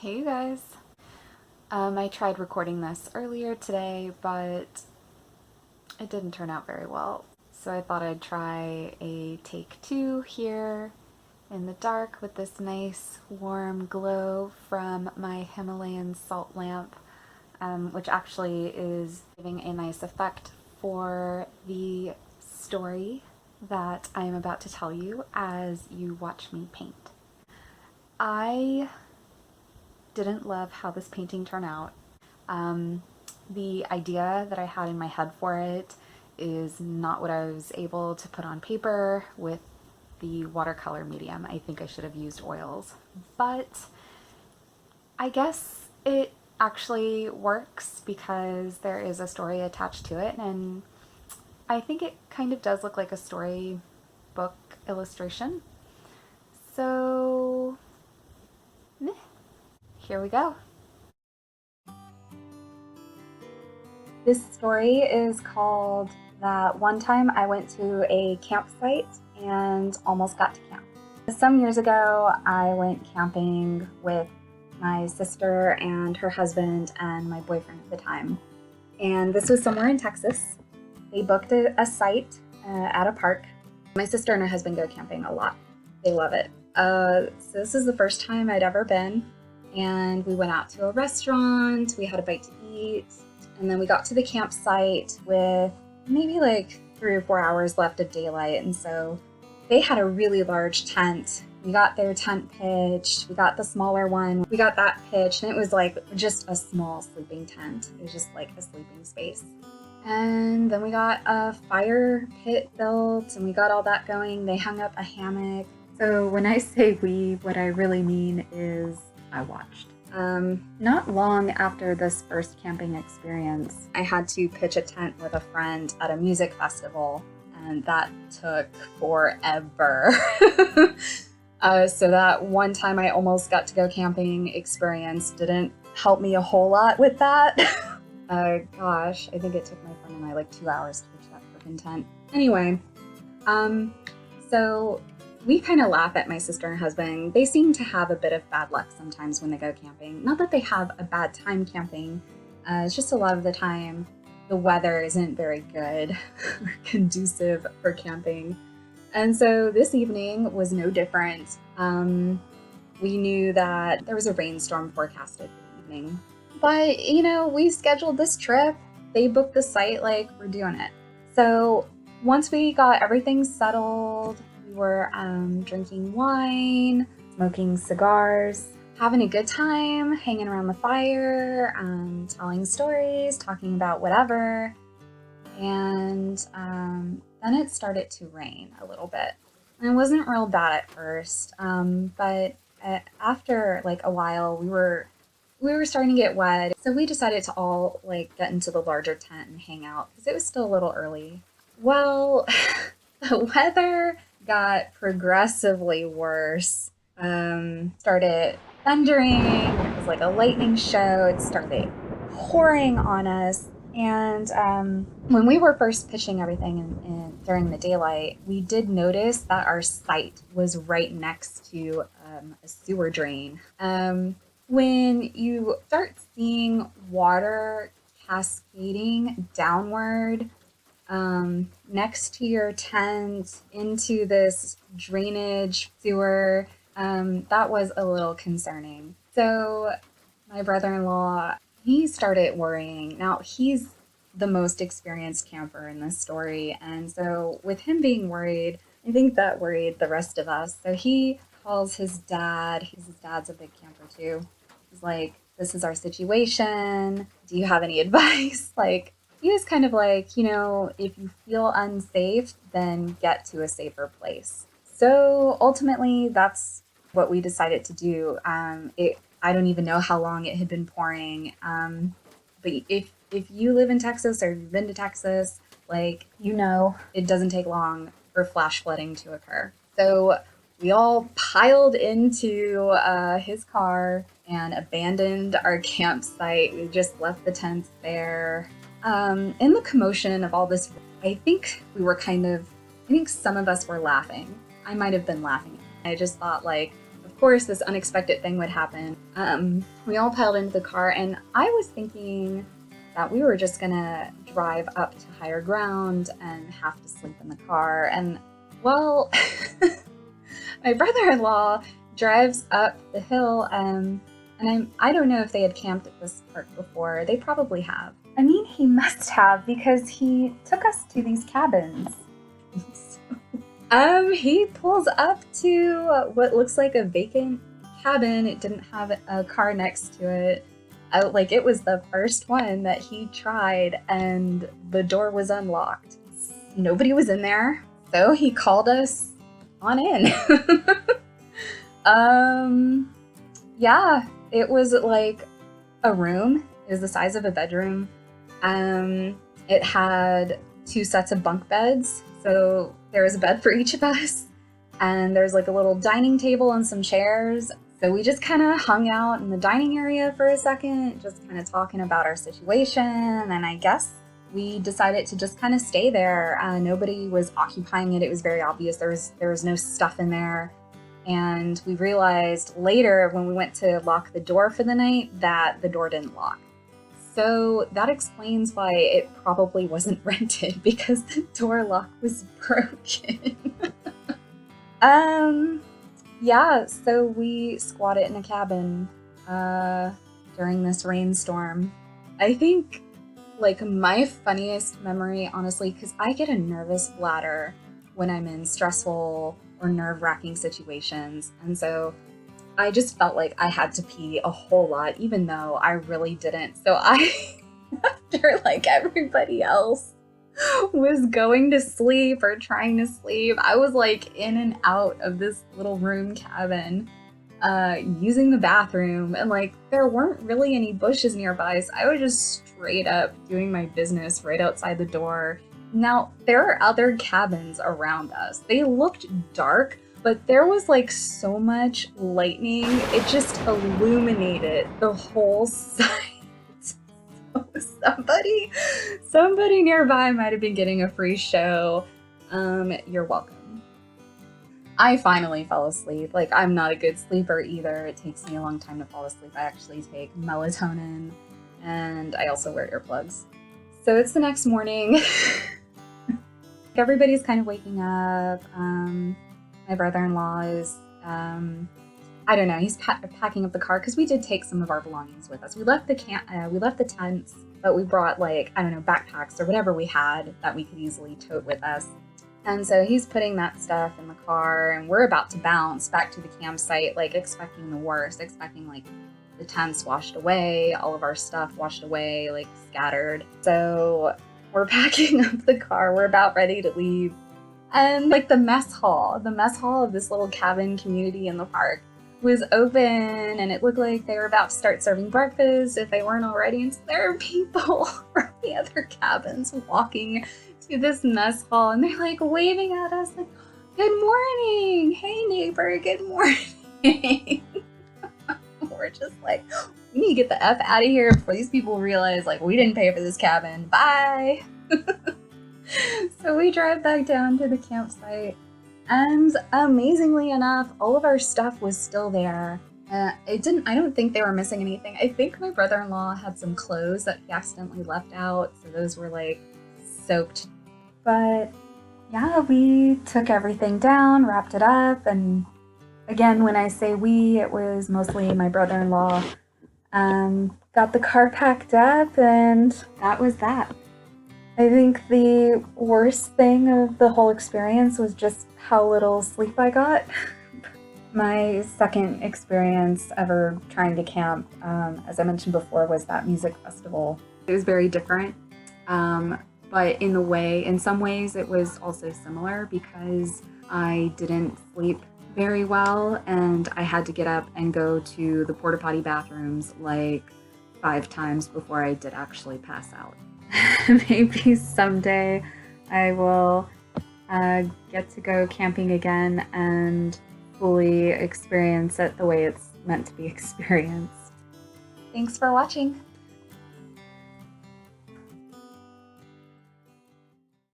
Hey you guys. I tried recording this earlier today, but it didn't turn out very well. So I thought I'd try a take two here in the dark with this nice warm glow from my Himalayan salt lamp, which actually is giving a nice effect for the story that I am about to tell you as you watch me paint. I didn't love how this painting turned out. The idea that I had in my head for it is not what I was able to put on paper with the watercolor medium. I think I should have used oils, but I guess it actually works because there is a story attached to it, and I think it kind of does look like a storybook illustration. So, here we go. This story is called That One Time I Went to a Campsite and Almost Got to Camp. Some years ago, I went camping with my sister and her husband and my boyfriend at the time. And this was somewhere in Texas. They booked a site at a park. My sister and her husband go camping a lot. They love it. So this is the first time I'd ever been. And we went out to a restaurant, we had a bite to eat, and then we got to the campsite with maybe like 3 or 4 hours left of daylight. And so they had a really large tent. We got their tent pitched, we got the smaller one, we got that pitched, and it was like just a small sleeping tent. It was just like a sleeping space. And then we got a fire pit built and we got all that going. They hung up a hammock. So when I say we, what I really mean is I watched. Not long after this first camping experience, I had to pitch a tent with a friend at a music festival, and that took forever. So that one time I almost got to go camping experience didn't help me a whole lot with that. Gosh, I think it took my friend and I like 2 hours to pitch that freaking tent. Anyway, so we kind of laugh at my sister and husband. They seem to have a bit of bad luck sometimes when they go camping. Not that they have a bad time camping, it's just a lot of the time the weather isn't very good or conducive for camping. And so this evening was no different. We knew that there was a rainstorm forecasted for the evening. But, you know, we scheduled this trip. They booked the site, like, we're doing it. So once we got everything settled, we were drinking wine, smoking cigars, having a good time, hanging around the fire, telling stories, talking about whatever. And then it started to rain a little bit. And it wasn't real bad at first, but after like a while, we were starting to get wet. So we decided to all like get into the larger tent and hang out because it was still a little early. Well, the weather got progressively worse. Started thundering. It was like a lightning show. It started pouring on us. And when we were first pitching everything during the daylight, we did notice that our site was right next to a sewer drain. When you start seeing water cascading downward next to your tent into this drainage sewer, that was a little concerning. So my brother-in-law, he started worrying. Now, he's the most experienced camper in this story, and so with him being worried, I think that worried the rest of us. So he calls his dad. His dad's a big camper too. He's like, this is our situation. Do you have any advice? Like, he was kind of like, you know, if you feel unsafe, then get to a safer place. So ultimately, that's what we decided to do. I don't even know how long it had been pouring. But if you live in Texas or you've been to Texas, like, you know, it doesn't take long for flash flooding to occur. So we all piled into his car and abandoned our campsite. We just left the tents there. In the commotion of all this, I think some of us were laughing. I might have been laughing. I just thought, like, of of course, this unexpected thing would happen. We all piled into the car, and I was thinking that we were just gonna drive up to higher ground and have to sleep in the car. And well, my brother-in-law drives up the hill, and I don't know if they had camped at this park before. They probably have. I mean, he must have, because he took us to these cabins. He pulls up to what looks like a vacant cabin. It didn't have a car next to it. Like, it was the first one that he tried, and the door was unlocked. Nobody was in there, so he called us on in. Yeah, it was like a room. It was the size of a bedroom. It had 2 sets of bunk beds, so there was a bed for each of us, and there's like a little dining table and some chairs. So we just kind of hung out in the dining area for a second, just kind of talking about our situation, and I guess we decided to just kind of stay there. Nobody was occupying it. It was very obvious there was no stuff in there. And we realized later when we went to lock the door for the night that the door didn't lock. So that explains why it probably wasn't rented, because the door lock was broken. Yeah, so we squatted in a cabin during this rainstorm. I think, like, my funniest memory, honestly, because I get a nervous bladder when I'm in stressful or nerve-wracking situations, and so I just felt like I had to pee a whole lot, even though I really didn't. So after like everybody else was going to sleep or trying to sleep, I was like in and out of this little room cabin, using the bathroom, and like there weren't really any bushes nearby, so I was just straight up doing my business right outside the door. Now, there are other cabins around us. They looked dark, but there was like so much lightning, it just illuminated the whole site. Somebody nearby might have been getting a free show. You're welcome. I finally fell asleep. Like, I'm not a good sleeper either. It takes me a long time to fall asleep. I actually take melatonin, and I also wear earplugs. So it's the next morning. Everybody's kind of waking up. My brother-in-law is, I don't know, he's packing up the car, because we did take some of our belongings with us. We left the tents, but we brought, like, I don't know, backpacks or whatever we had that we could easily tote with us. And so he's putting that stuff in the car, and we're about to bounce back to the campsite, like, expecting the worst, expecting, like, the tents washed away, all of our stuff washed away, like, scattered. So we're packing up the car, we're about ready to leave. And like the mess hall of this little cabin community in the park was open, and it looked like they were about to start serving breakfast if they weren't already. And so there are people from the other cabins walking to this mess hall, and they're like waving at us like, "Good morning, hey neighbor, good morning." We're just like, we need to get the F out of here before these people realize, like, we didn't pay for this cabin. Bye. So we drive back down to the campsite, and amazingly enough, all of our stuff was still there. I don't think they were missing anything. I think my brother-in-law had some clothes that he accidentally left out, so those were like soaked. But yeah, we took everything down, wrapped it up, and again, when I say we, it was mostly my brother-in-law. Got the car packed up, and that was that. I think the worst thing of the whole experience was just how little sleep I got. My second experience ever trying to camp, as I mentioned before, was that music festival. It was very different, but in some ways it was also similar, because I didn't sleep very well, and I had to get up and go to the porta potty bathrooms like 5 times before I did actually pass out. Maybe someday I will get to go camping again and fully experience it the way it's meant to be experienced. Thanks for watching.